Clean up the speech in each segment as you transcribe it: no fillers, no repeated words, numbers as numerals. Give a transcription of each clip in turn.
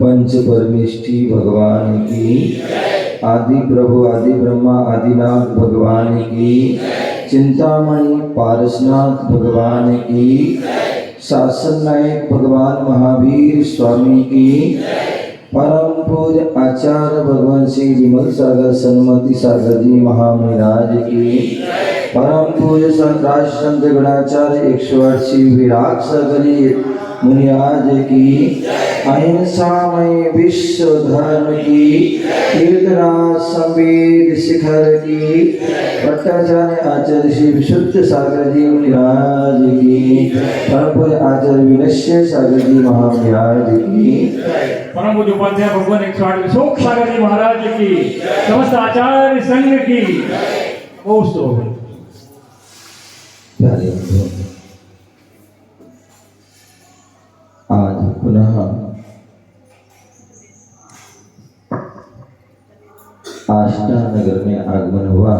पंच परमेष्ठी भगवान की, आदि प्रभु आदि ब्रह्मा आदिनाथ भगवान की, चिंतामणि पारसनाथ भगवान की, शासन नायक भगवान महावीर स्वामी की, परम पूज्य आचार्य भगवान श्री विमल सागर सन्मति सागर जी महाराज की, परम पूज्य संतराज संत गणाचार्य 108 विराट सागर जी मुनिराज की, अहिंसामय विश्व धर्म की, तीर्थराज संवेद शिखर की, भट्टाचार्य आचार्य श्री विशुद्ध सागर जी मुनिराज की, परम पूज्य आचार्य विनश्य सागर जी महाराज की, परम पूज्य उपाध्याय भगवान 108 अशोक सागर जी महाराज की, समस्त आचार्य संघ की बहुत आज पुनः आष्टा नगर में आगमन हुआ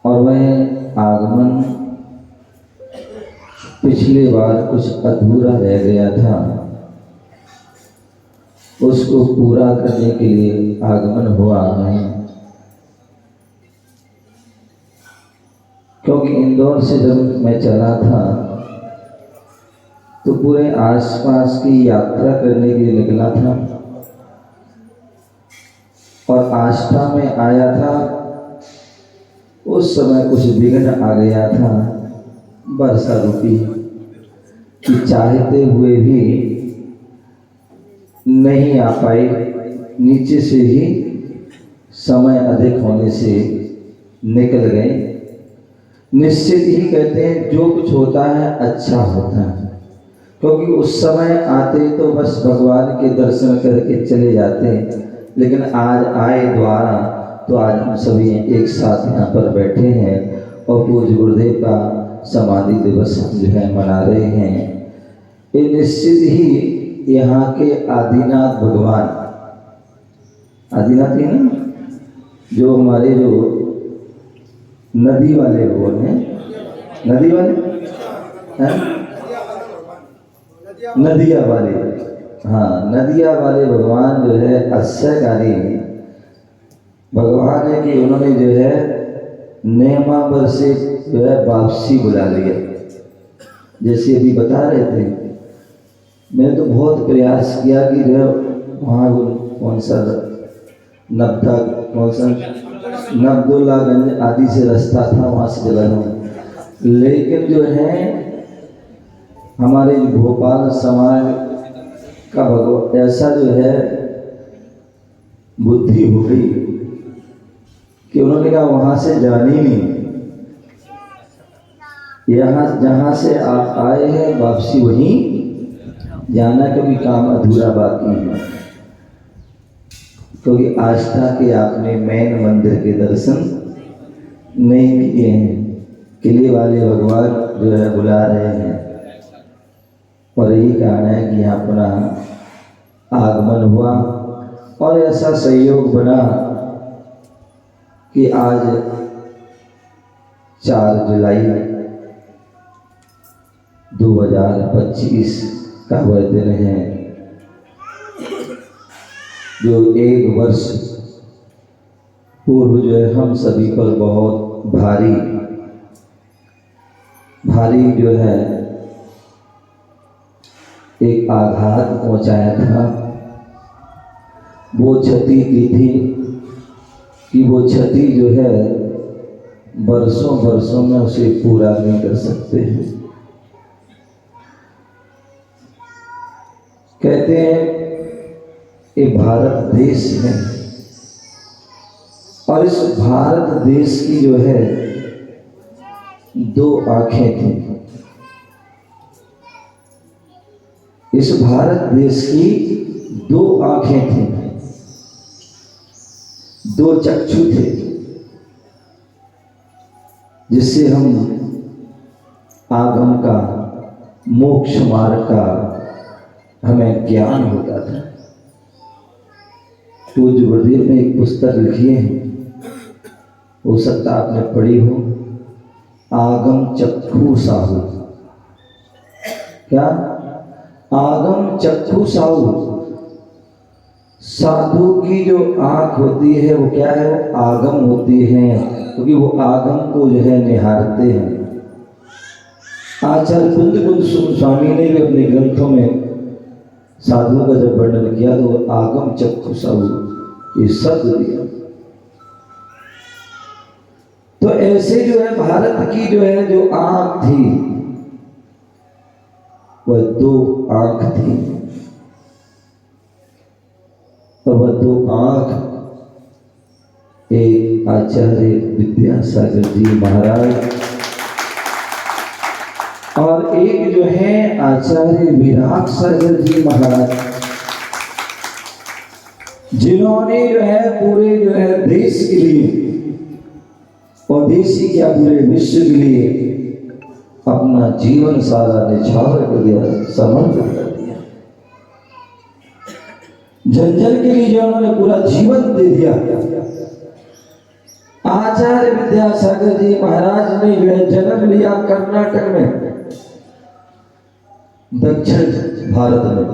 और वह आगमन पिछले बार कुछ अधूरा रह गया था, उसको पूरा करने के लिए आगमन हुआ है। क्योंकि इंदौर से जब मैं चला था तो पूरे आसपास की यात्रा करने के लिए निकला था और आष्टा में आया था। उस समय कुछ विघ्न आ गया था, वर्षा रूपी, कि चाहते हुए भी नहीं आ पाए। नीचे से ही समय अधिक होने से निकल गए। निश्चित ही कहते हैं जो कुछ होता है अच्छा होता है, क्योंकि उस समय आते तो बस भगवान के दर्शन करके चले जाते हैं, लेकिन आज आए द्वारा तो आज हम सभी एक साथ यहाँ पर बैठे हैं और पूज्य गुरुदेव का समाधि दिवस हम जो है मना रहे हैं। ये निश्चित ही यहाँ के आदिनाथ भगवान, आदिनाथ ही ना, जो हमारे जो नदी वाले भगवान हैं, नदी वाले हैं, नदिया वाले, हाँ नदिया वाले भगवान जो है आश्चर्यकारी भगवान है कि उन्होंने जो है नेमावर से जो है वापसी बुला लिया। जैसे अभी बता रहे थे, मैंने तो बहुत प्रयास किया कि जो है वहाँ कौन सा नब्दा, कौन सा नब्दुल्लागंज आदि से रास्ता था, वहाँ से चला जाऊँ, लेकिन जो है हमारे भोपाल समाज का भगवान ऐसा जो है बुद्धि हो गई कि उन्होंने कहा वहाँ से जानी नहीं, यहाँ जहाँ से आप आए हैं वापसी वहीं जाना, क्योंकि काम अधूरा बाकी है। क्योंकि आस्था के आपने मैन मंदिर के दर्शन नहीं किए हैं। किले वाले भगवान जो है बुला रहे हैं और यही कारण है कि यहाँ पुनः आगमन हुआ और ऐसा संयोग बना कि आज 4 जुलाई 2025 का वह दिन है, जो 1 वर्ष पूर्व जो है हम सभी पर बहुत भारी जो है एक आघात पहुंचाया था। वो क्षति की थी कि वो क्षति जो है बरसों बरसों में उसे पूरा नहीं कर सकते हैं। कहते हैं ये भारत देश है और इस भारत देश की जो है दो आंखें थी। इस भारत देश की दो आंखें थी, दो चक्षु थे, जिससे हम आगम का, मोक्ष मार्ग का हमें ज्ञान होता था। पूज्य गुरुदेव ने एक पुस्तक लिखी है, हो सकता आपने पढ़ी हो, आगम चक्षु साहू। क्या? आगम चक्षु साहू। साधु की जो आंख होती है वो क्या है? वो आगम होती है, क्योंकि वो आगम को जो है निहारते हैं। आचार्य कुंद स्वामी ने भी अपने ग्रंथों में साधुओं का जब वर्णन किया तो वो आगम चक्षु साहू ये शब्द दिया। तो ऐसे जो है भारत की जो है जो आंख थी वह दो आंख थी, और वह दो आंख एक आचार्य विद्यासागर जी महाराज और एक जो है आचार्य विराट सागर जी महाराज, जिन्होंने जो है पूरे जो है देश के लिए और देश ही क्या पूरे विश्व के लिए अपना जीवन सारा निछावर कर दिया, समर्पित कर दिया। जन जन के लिए जो उन्होंने पूरा जीवन दे दिया। आचार्य विद्यासागर जी महाराज ने जो है जन्म लिया कर्नाटक में, दक्षिण भारत में,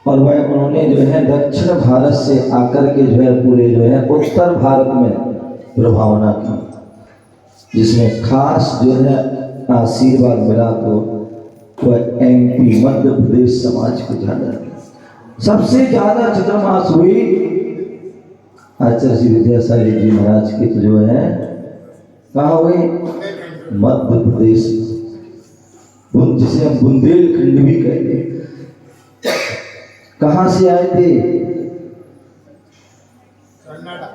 और वह उन्होंने जो है दक्षिण भारत से आकर के जो है पूरे जो है उत्तर भारत में प्रभावना की, जिसमें खास जो है आशीर्वाद मिला तो वह एमपी मध्य प्रदेश समाज को ज्यादा। सबसे ज्यादा चतुर्मास हुई आचार्य विद्यासागर जी महाराज की तो जो है कहाँ हुई? मध्य प्रदेश, जिसे हम बुंदेलखंड भी कहते हैं। कहाँ से आए थे?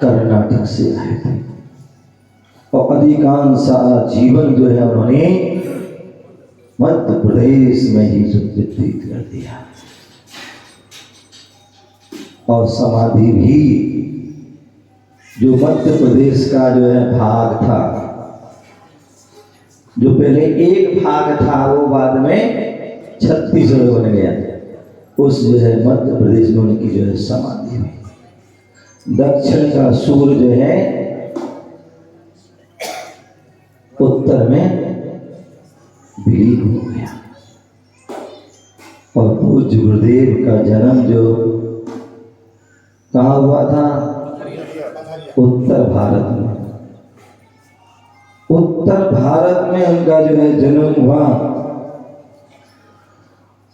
कर्नाटक से आए थे, और अधिकांश सारा जीवन जो है उन्होंने मध्य प्रदेश में ही व्यतीत कर दिया, और समाधि भी जो मध्य प्रदेश का जो है भाग था, जो पहले एक भाग था वो बाद में छत्तीसगढ़ बन गया, उस जो है मध्य प्रदेश में उनकी जो है समाधि हुई। दक्षिण का सूर्य जो है उत्तर में विलीन हो गया, और पूज्य गुरुदेव का जन्म जो कहाँ हुआ था? उत्तर भारत में। उत्तर भारत में उनका जो है जन्म हुआ।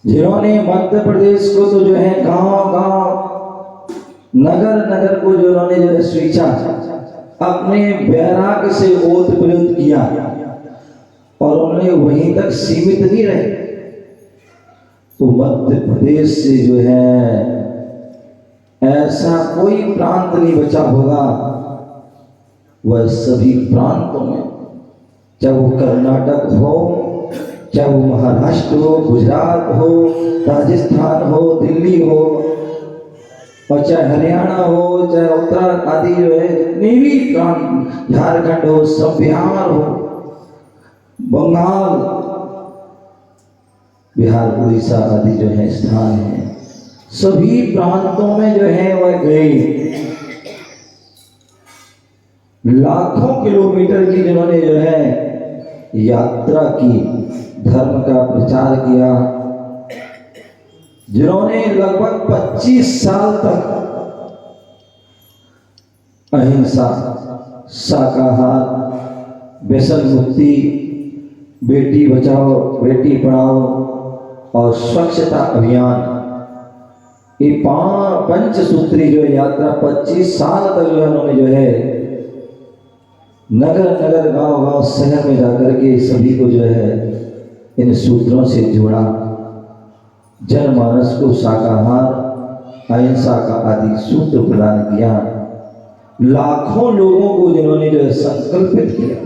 जिन्होंने मध्य प्रदेश को तो जो है गांव गांव नगर नगर को जो उन्होंने जो है स्वीचा अपने वैराग्य से ओत प्रोत किया, और उन्होंने वहीं तक सीमित नहीं रहे। तो मध्य प्रदेश से जो है ऐसा कोई प्रांत नहीं बचा होगा, वह सभी प्रांतों में, चाहे वो कर्नाटक हो, चाहे वो महाराष्ट्र हो, गुजरात हो, राजस्थान हो, दिल्ली हो, और चाहे हरियाणा हो, चाहे उत्तराखंड आदि जो है जितने भी प्रांत, झारखंड हो, सब बिहार हो, बंगाल, बिहार, उड़ीसा आदि जो है स्थान है, सभी प्रांतों में जो है वह गए। लाखों किलोमीटर की जिन्होंने जो है यात्रा की, धर्म का प्रचार किया, जिन्होंने लगभग 25 साल तक अहिंसा, शाकाहार, व्यसन मुक्ति, बेटी बचाओ बेटी पढ़ाओ और स्वच्छता अभियान, ये पंचसूत्री जो यात्रा 25 साल तक जो है उन्होंने जो है नगर नगर गांव गांव शहर में जाकर के सभी को जो है इन सूत्रों से जोड़ा। जनमानस को शाकाहार अहिंसा का आदि सूत्र प्रदान किया। लाखों लोगों को जिन्होंने जो है संकल्पित किया,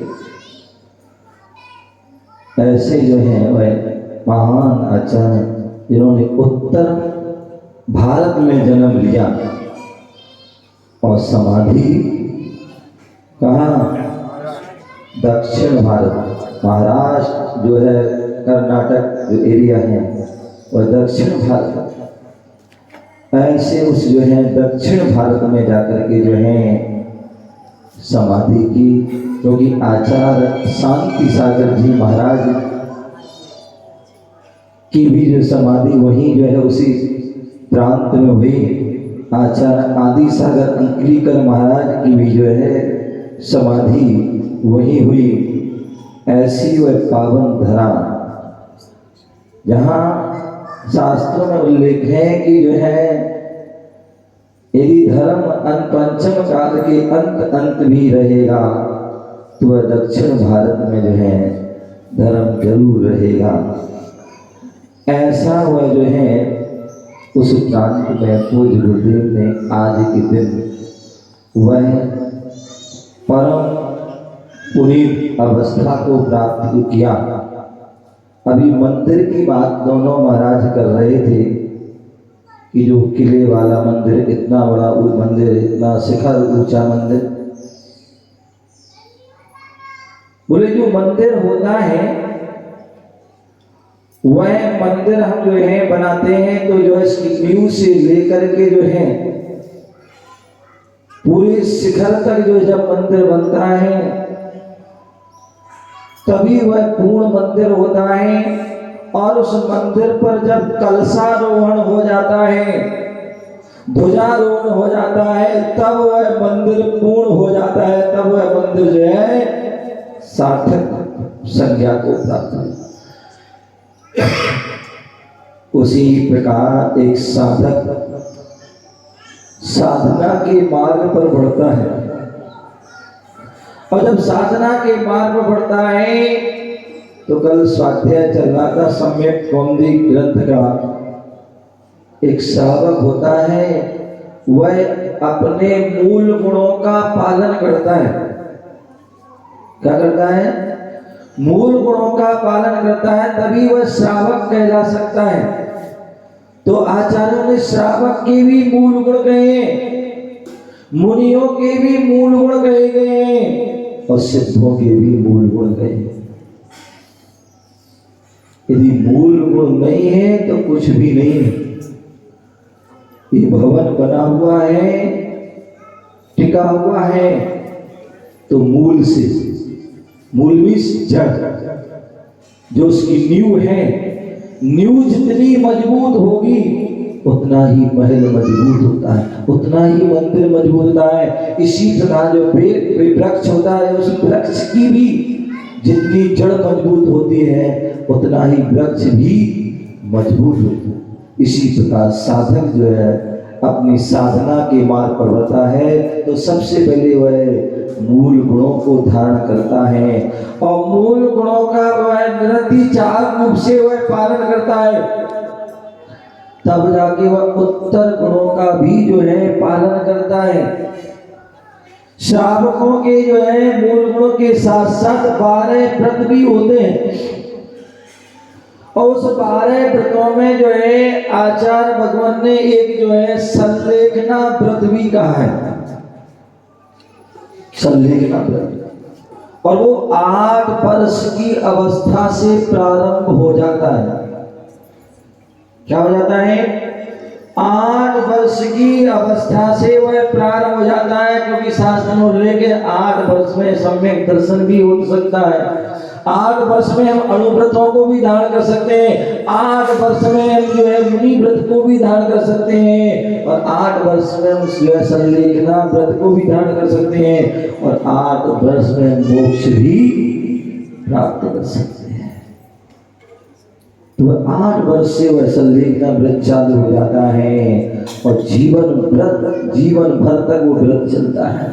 ऐसे जो है वह महान आचार्य जिन्होंने उत्तर भारत में जन्म लिया और समाधि कहाँ? दक्षिण भारत, महाराष्ट्र जो है, कर्नाटक जो एरिया है वह दक्षिण भारत। ऐसे उस जो है दक्षिण भारत में जाकर के जो है समाधि की, क्योंकि आचार्य शांति सागर जी महाराज की भी जो समाधि वहीं जो है उसी प्रांत में हुई। आचार्य आदि सागर अंकलीकर महाराज की भी जो है समाधि वहीं हुई। ऐसी वह पावन धरा जहाँ शास्त्रों में उल्लेख है कि जो है यदि धर्म पंचम काल के अंत भी रहेगा तो वह दक्षिण भारत में जो है धर्म जरूर रहेगा। ऐसा वह जो है उस प्रांत में पूज्य गुरुदेव ने आज के दिन वह परम पुनीत अवस्था को प्राप्त किया। अभी मंदिर की बात दोनों महाराज कर रहे थे कि जो किले वाला मंदिर, इतना बड़ा मंदिर, इतना शिखर ऊंचा मंदिर, बोले जो मंदिर होता है वह मंदिर हम जो है बनाते हैं तो जो है इसकी नींव से लेकर के जो है पूरे शिखर तक जो जब मंदिर बनता है तभी वह पूर्ण मंदिर होता है। और उस मंदिर पर जब कलशारोहण हो जाता है, ध्वजारोहण हो जाता है, तब वह मंदिर पूर्ण हो जाता है, तब वह मंदिर जो है सार्थक संज्ञा को प्राप्त है। उसी प्रकार एक साधक साधना के मार्ग पर बढ़ता है, और जब साधना के मार्ग पर बढ़ता है तो कल स्वाध्याय चल रहा था सम्यक कौमुदी ग्रंथ का। एक श्रावक होता है, वह अपने मूल गुणों का पालन करता है। क्या करता है? मूल गुणों का पालन करता है, तभी वह श्रावक कहला सकता है। तो आचार्यों ने श्रावक के भी मूल गुण कहे, मुनियों के भी मूल गुण कहे गए और सिद्धों के भी मूल गुण कहे। यदि मूल गुण नहीं है तो कुछ भी नहीं है। ये भवन बना हुआ है, टिका हुआ है तो मूल से, मूल भी जड़, जो उसकी नींव है, नींव जितनी मजबूत होगी उतना ही महल मजबूत होता है, उतना ही मंदिर मजबूत होता है। इसी प्रकार जो वृक्ष होता है, उस वृक्ष की भी जितनी जड़ मजबूत होती है उतना ही वृक्ष भी मजबूत होता है। इसी प्रकार साधक जो है अपनी साधना के मार्ग पर बढ़ता है तो सबसे पहले वह मूल गुणों को धारण करता है, और मूल गुणों का वह निरतिचार रूप से वह पालन करता है, तब जाके वह उत्तर गुणों का भी जो है पालन करता है। श्रावकों के जो है मूल गुणों के साथ साथ 12 व्रत भी होते हैं, और उस 12 व्रतों में जो है आचार्य भगवान ने एक जो है संलेखना व्रत भी कहा है। संलेखना व्रत, और वो 8 वर्ष की अवस्था से प्रारंभ हो जाता है। क्या हो जाता है? 8 वर्ष की अवस्था से वह प्रारंभ हो जाता है, क्योंकि शास्त्र में लेके 8 वर्ष में सम्यक दर्शन भी हो सकता है। 8 वर्ष में हम अणुव्रतों को भी धारण कर सकते हैं, 8 वर्ष में हम जो है मुनि व्रत को भी धारण कर सकते हैं, और 8 वर्ष में हम संलेखना व्रत को भी धारण कर सकते हैं, और 8 वर्ष में मोक्ष भी प्राप्त कर सकते हैं। तो 8 वर्ष से वह संलेखना व्रत चालू हो जाता है, और जीवन भर तक वो व्रत चलता है।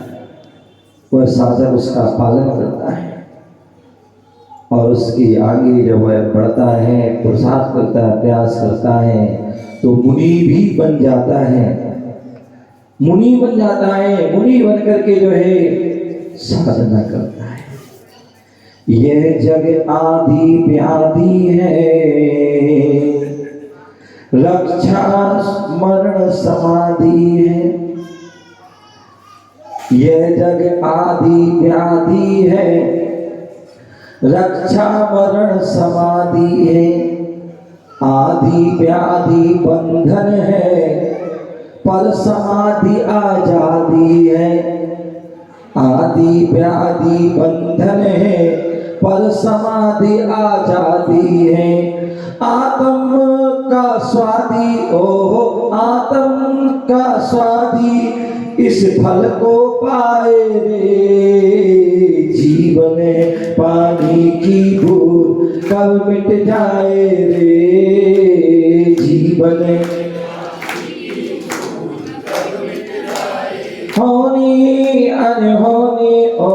वह साधक उसका पालन करता है और उसके आगे जब वह बढ़ता है, पुरुषार्थ करता है, प्रयास करता है, तो मुनि भी बन जाता है। मुनि बन जाता है, मुनि बन करके जो है साधना करता है। यह जग आदि व्याधि है, रक्षा मरण समाधि है। यह जग आदि व्याधि है, रक्षा मरण समाधि है। आदि व्याधि बंधन है, पर समाधि आजादी है। आदि व्याधि बंधन है, पर समाधि आजादी है। आत्म का स्वादी ओ आत्म का स्वादी इस फल को पाए रे। जीवन पानी की बूंद कब मिट जाए रे। जीवन होनी अनहोनी ओ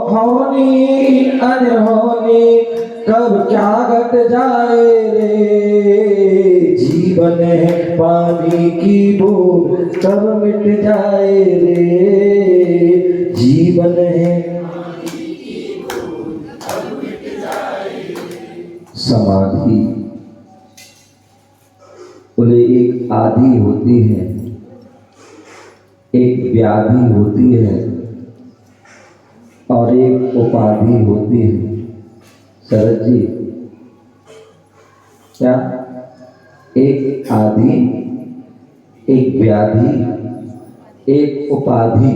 होनी अनहोनी कब क्या घट जाए रे। जीवन है पानी की बूंद कब मिट जाए रे। जीवन है समाधि। बोले एक आदि होती है, एक व्याधि होती है और एक उपाधि होती है। शरद जी क्या? एक आदि, एक व्याधि, एक उपाधि।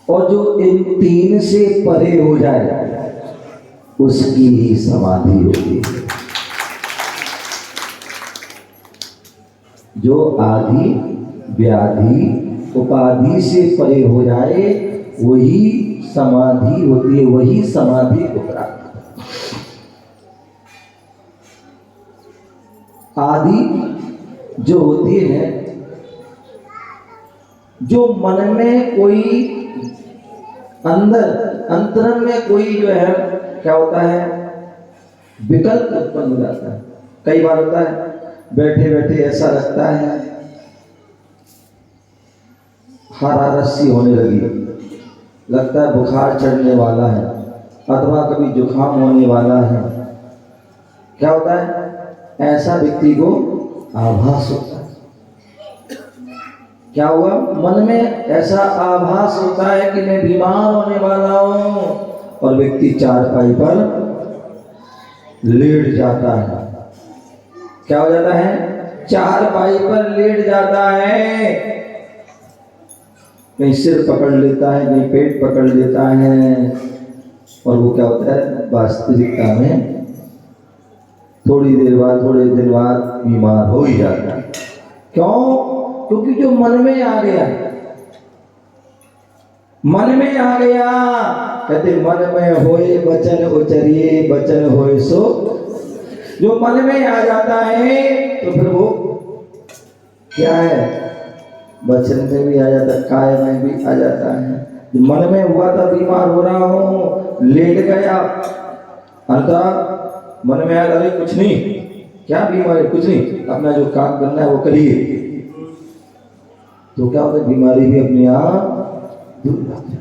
और जो इन तीन से परे हो जाए उसकी ही समाधि होती है। जो आदि व्याधि उपाधि से परे हो जाए वही समाधि होती है, वही समाधि को प्राप्त। आदि जो होती है, जो मन में कोई अंदर अंतरंग में कोई जो है क्या होता है, विकल्प उत्पन्न हो जाता है। कई बार होता है बैठे बैठे ऐसा लगता है हरारसी होने लगी, लगता है बुखार चढ़ने वाला है अथवा कभी जुकाम होने वाला है। क्या होता है, ऐसा व्यक्ति को आभास होता है। क्या हुआ, मन में ऐसा आभास होता है कि मैं बीमार होने वाला हूं और व्यक्ति चारपाई पर लेट जाता है। क्या हो जाता है, चारपाई पर लेट जाता है। कहीं सिर पकड़ लेता है, कहीं पेट पकड़ लेता है और वो क्या होता है, वास्तविकता में थोड़ी देर बाद, थोड़े दिन बाद बीमार हो ही जाता है। क्यों? क्योंकि जो मन में आ गया, मन में आ गया। कहते मन में होए वचन उचरिए, वचन होए सो। जो मन में आ जाता है तो फिर वो क्या है, वचन में भी आ जाता है, काय में भी आ जाता है। मन में हुआ था बीमार हो रहा हूं, लेट गया, अंतरा मन में आया अरे कुछ नहीं, क्या बीमारी, कुछ नहीं, अपना जो काम करना है वो करिए। तो क्या होता है, बीमारी भी अपने आप दूर जाती है।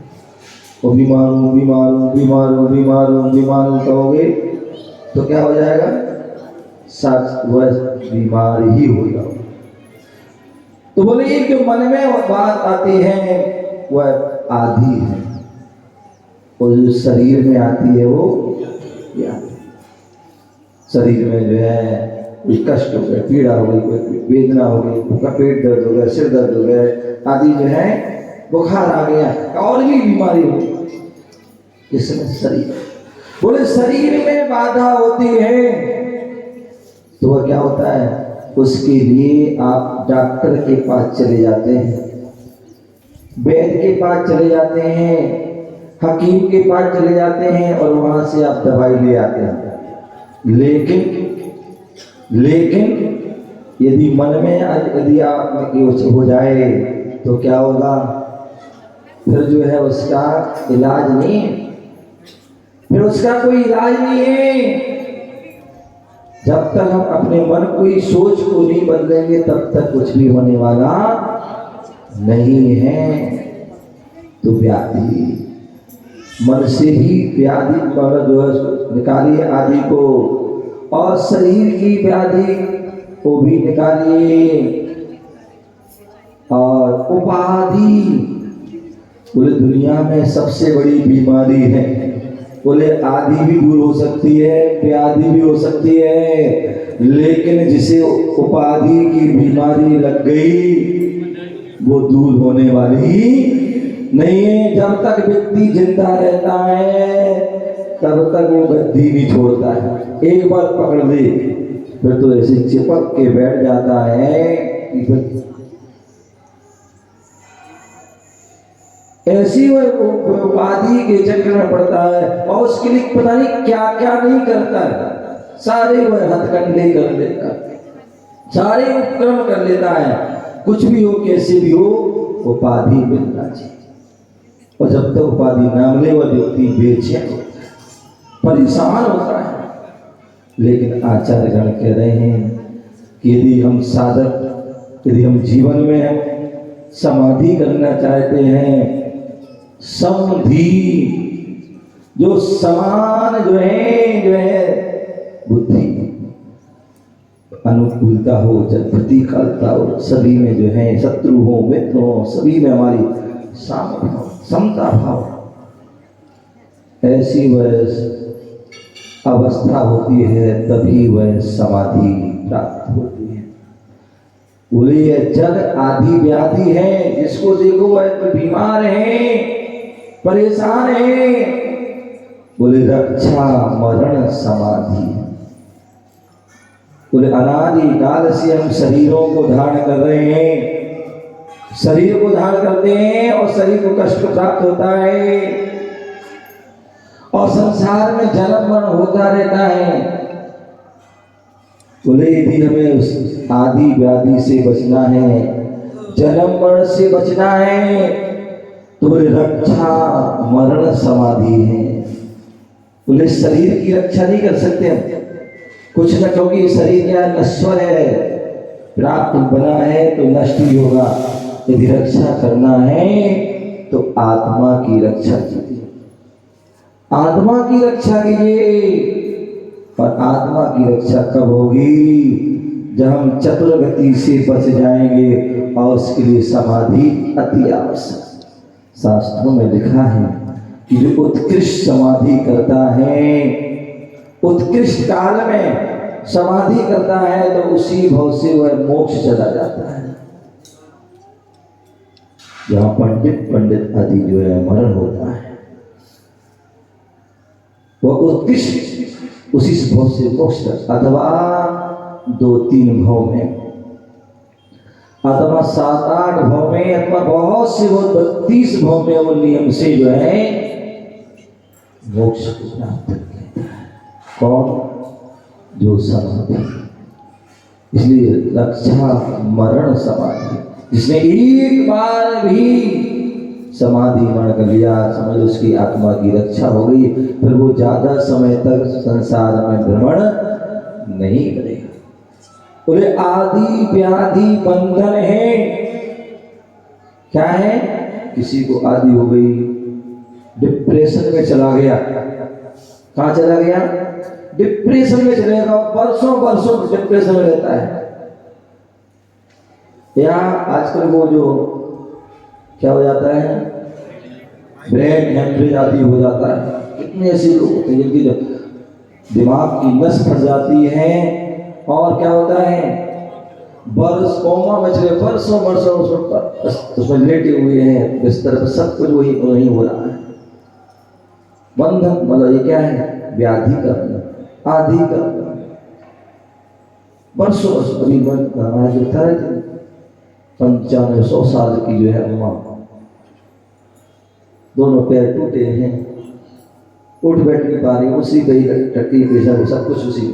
और बीमार हूँ बीमार हूँ बीमार हूँ बीमार हूँ बीमार हूँ कहोगे तो क्या हो जाएगा, साथ वह बीमार ही होगा। तो बोले एक जो मन में बात आती है वह आधी है, और जो शरीर में आती है वो क्या, शरीर में जो है कोई कष्ट हो गया, पीड़ा हो गई, कोई वेदना हो गई, उनका पेट दर्द हो गया, सिर दर्द हो गया आदि जो है, बुखार आ गया और भी बीमारी हो गई, इसमें शरीर। बोले शरीर में बाधा होती है तो वह क्या होता है, उसके लिए आप डॉक्टर के पास चले जाते हैं, वैद्य के पास चले जाते हैं, हकीम के पास चले जाते हैं और वहां से आप दवाई ले आते हैं। लेकिन यदि मन में यदि आप हो जाए तो क्या होगा, फिर जो है उसका इलाज नहीं है, फिर उसका कोई इलाज नहीं है। जब तक हम अपने मन की सोच को नहीं बदलेंगे तब तक कुछ भी होने वाला नहीं है। तो व्याधि मन से ही व्याधि जो है निकालिए आदि को, और शरीर की व्याधि को भी निकालिए। और उपाधि, बोले दुनिया में सबसे बड़ी बीमारी है, बोले आदि भी दूर हो सकती है, व्याधि भी हो सकती है, लेकिन जिसे उपाधि की बीमारी लग गई वो दूर होने वाली नहीं है। जब तक व्यक्ति जिंदा रहता है तब तक वो गद्दी नहीं छोड़ता है। एक बार पकड़ ले फिर तो ऐसे चिपक के बैठ जाता है कि फिर ऐसी वो उपाधि के चक्कर में पड़ता है, और उसके लिए पता नहीं क्या क्या नहीं करता है। सारे वो हथकंडे कर लेता है, सारे उपक्रम कर लेता है, कुछ भी हो कैसे भी हो उपाधि मिलना चाहिए। और जब तक उपाधि ना मिले वह व्यक्ति बेचैन होता है, परेशान होता है। लेकिन आचार्य गण कह रहे हैं कि यदि हम साधक, यदि हम जीवन में हम समाधि करना चाहते हैं, समधि जो समान जो है बुद्धि अनुकूलता हो, जब प्रतिकूलता हो, सभी में जो है शत्रु हो मित्र हो, सभी में हमारी सामर्थ्य हो, समता भाव, ऐसी वह अवस्था होती है तभी वह समाधि प्राप्त होती है। बोले ये जग आदि व्याधि है, जिसको देखो वह बीमार है, परेशान है। बोले रक्षा मरण समाधि। बोले अनादि काल से हम शरीरों को धारण कर रहे हैं, शरीर को धारण करते हैं और शरीर को कष्ट प्राप्त होता है, और संसार में जन्म मरण होता रहता है। बोले यदि हमें उस आदि व्याधि से बचना है, जन्म मरण से बचना है, तो बोले रक्षा मरण समाधि है। बोले शरीर की रक्षा नहीं कर सकते हम कुछ न, क्योंकि शरीर क्या नश्वर है, प्राप्त बना है तो नष्ट ही होगा। यदि रक्षा करना है तो आत्मा की रक्षा कीजिए, आत्मा की रक्षा कीजिए। और आत्मा की रक्षा कब होगी? जब हम चतुर गति से बच जाएंगे, और उसके लिए समाधि अति आवश्यक। शास्त्रों में लिखा है कि जो उत्कृष्ट समाधि करता है, उत्कृष्ट काल में समाधि करता है, तो उसी भाव से वह मोक्ष चला जाता है। जहाँ पंडित आदि जो है मरण होता है, वह उत्कृष्ट उसी भाव से मोक्ष, अथवा 2-3 भाव में, अथवा 7-8 भाव में, अथवा बहुत से वो 32 भाव में वो नियम से जो है मोक्ष को प्राप्त करता है। कौन? जो समाधि। इसलिए रक्षा मरण समाधि, जिसने एक बार भी समाधि मरण कर लिया, समझ उसकी आत्मा की रक्षा हो गई, फिर वो ज्यादा समय तक संसार में भ्रमण नहीं करेगा। बोले आदि व्याधि बंधन है, क्या है? किसी को आदि हो गई, डिप्रेशन में चला गया। कहाँ चला गया? डिप्रेशन में चलेगा, वर्षों डिप्रेशन में रहता है। या आजकल वो जो क्या हो जाता है, ब्रेन हेमरेज आदि हो जाता है। कितने ऐसे लोग होते हैं जिनकी दिमाग की नस फट जाती है, और क्या होता है, बरस कोमा में चले वर्षों उसमें लेटे हुए हैं बिस्तर पर, सब कुछ वही हो रहा है। बंधन मतलब ये क्या है? व्याधि का, आदि का, वर्षों अभी जो था 95-100 साल की जो है अम्मा, दोनों पैर टूटे हैं, उठ बैठ नहीं पा रही, उसी पे ही टट्टी पेशा सब कुछ उसी,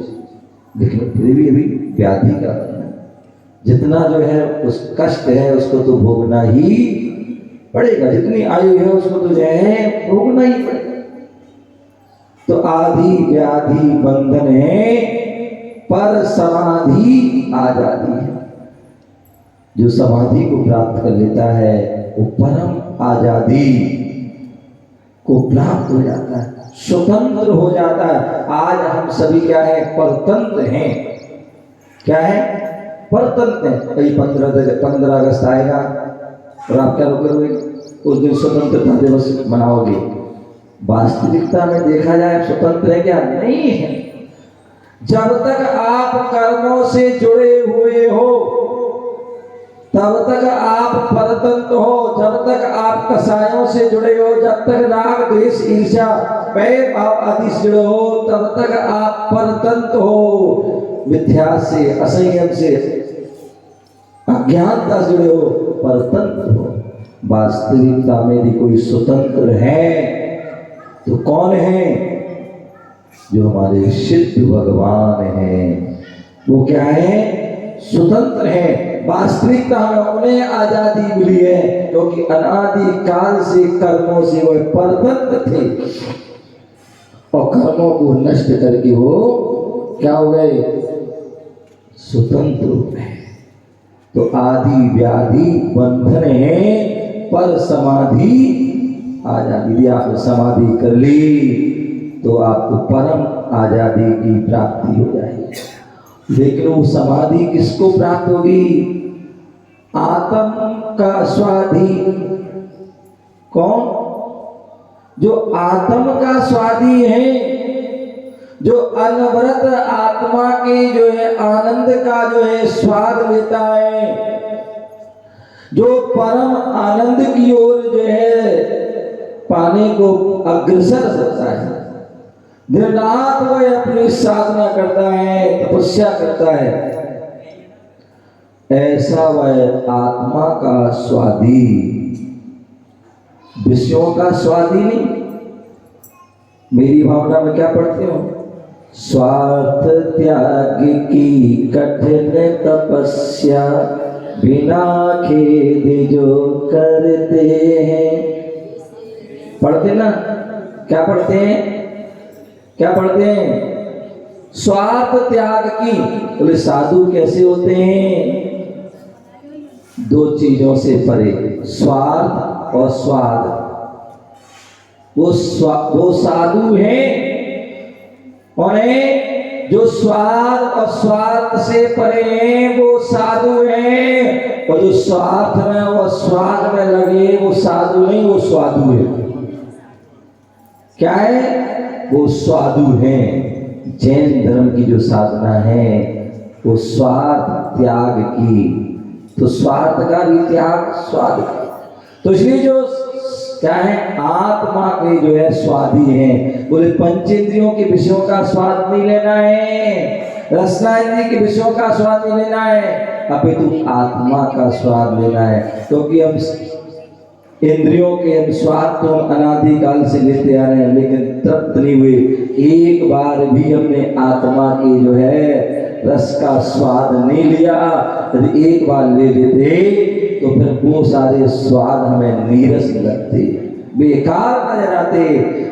लेकिन फिर भी अभी व्याधि का है। जितना जो है उस कष्ट है उसको तो भोगना ही पड़ेगा, जितनी आयु है उसको तो जो है भोगना ही पड़ेगा। तो आदि व्याधि बंधन है, पर समाधि आजादी है। जो समाधि को प्राप्त कर लेता है वो परम आजादी को प्राप्त हो जाता है, स्वतंत्र हो जाता है। आज हम सभी क्या है, परतंत्र हैं। क्या है, परतंत्र हैं। कई 15 अगस्त आएगा और आप क्या करोगे, उस दिन स्वतंत्रता दिवस मनाओगे। वास्तविकता में देखा जाए स्वतंत्र है क्या, नहीं है। जब तक आप कर्मों से जुड़े हुए हो तब तक आप परतंत्र हो। जब तक आप कसायों से जुड़े हो, जब तक राग द्वेष ईर्ष्या भय भाव आदि से जुड़े हो, तब तक आप परतंत्र हो। मिथ्या से, असंयम से, अज्ञानता से जुड़े हो, परतंत्र हो। वास्तविकता में यदि कोई स्वतंत्र है तो कौन है, जो हमारे सिद्ध भगवान हैं। वो क्या है, स्वतंत्र है। वास्तविकता में उन्हें आजादी मिली है क्योंकि अनादि काल से कर्मों से वो परतंत्र थे और कर्मों को नष्ट करके वो क्या हो गए, स्वतंत्र हो गए। तो आदि व्याधि बंधन है, पर समाधि आजादी। यदि आपने समाधि कर ली तो आपको परम आजादी की प्राप्ति हो जाएगी। लेकिन वो समाधि किसको प्राप्त होगी, आत्म का स्वाधी। कौन, जो आत्म का स्वाधी है, जो अनवरत आत्मा के जो है आनंद का जो है स्वाद लेता है, जो परम आनंद की ओर जो है पाने को अग्रसर होता है। दिन रात वह अपनी साधना करता है, तपस्या करता है। ऐसा वह आत्मा का स्वादी, विषयों का स्वादी नहीं। मेरी भावना में क्या पढ़ते हो, स्वार्थ त्याग की कठिन तपस्या, बिना खेद जो करते हैं। पढ़ते ना, क्या पढ़ते हैं, क्या पढ़ते हैं, स्वार्थ त्याग की। बोले साधु कैसे होते हैं, दो चीजों से परे, स्वार्थ और स्वाद। वो साधु हैं उन्हें जो स्वार्थ और स्वार्थ से परे हैं, वो साधु हैं। और जो स्वार्थ में और स्वाद में लगे वो साधु नहीं, वो स्वाधु है। क्या है, वो स्वाधु हैं। जैन धर्म की जो साधना है वो स्वार्थ त्याग की, तो स्वार्थ का भी त्याग, स्वाद का। तो इसलिए जो क्या है, आत्मा के जो है स्वादी हैं। बोले पंचेंद्रियों के विषयों का स्वाद नहीं लेना है, रसना के विषयों का स्वाद नहीं लेना है, अपितु आत्मा का स्वाद लेना है। क्योंकि हम इंद्रियों के स्वाद तो अनादिकाल से लेते आ रहे हैं, लेकिन तृप्त नहीं हुए। एक बार भी हमने आत्मा के जो है रस का स्वाद नहीं लिया। यदि एक बार ले लेते तो फिर वो सारे स्वाद हमें नीरस लगते, बेकार नजर आते।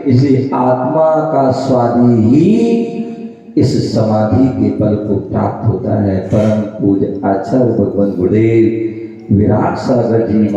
इसलिए आत्मा का स्वादी ही इस समाधि के फल को प्राप्त होता है। परम पूज्य आचार्य भगवान गुरुदेव विराट सागर जी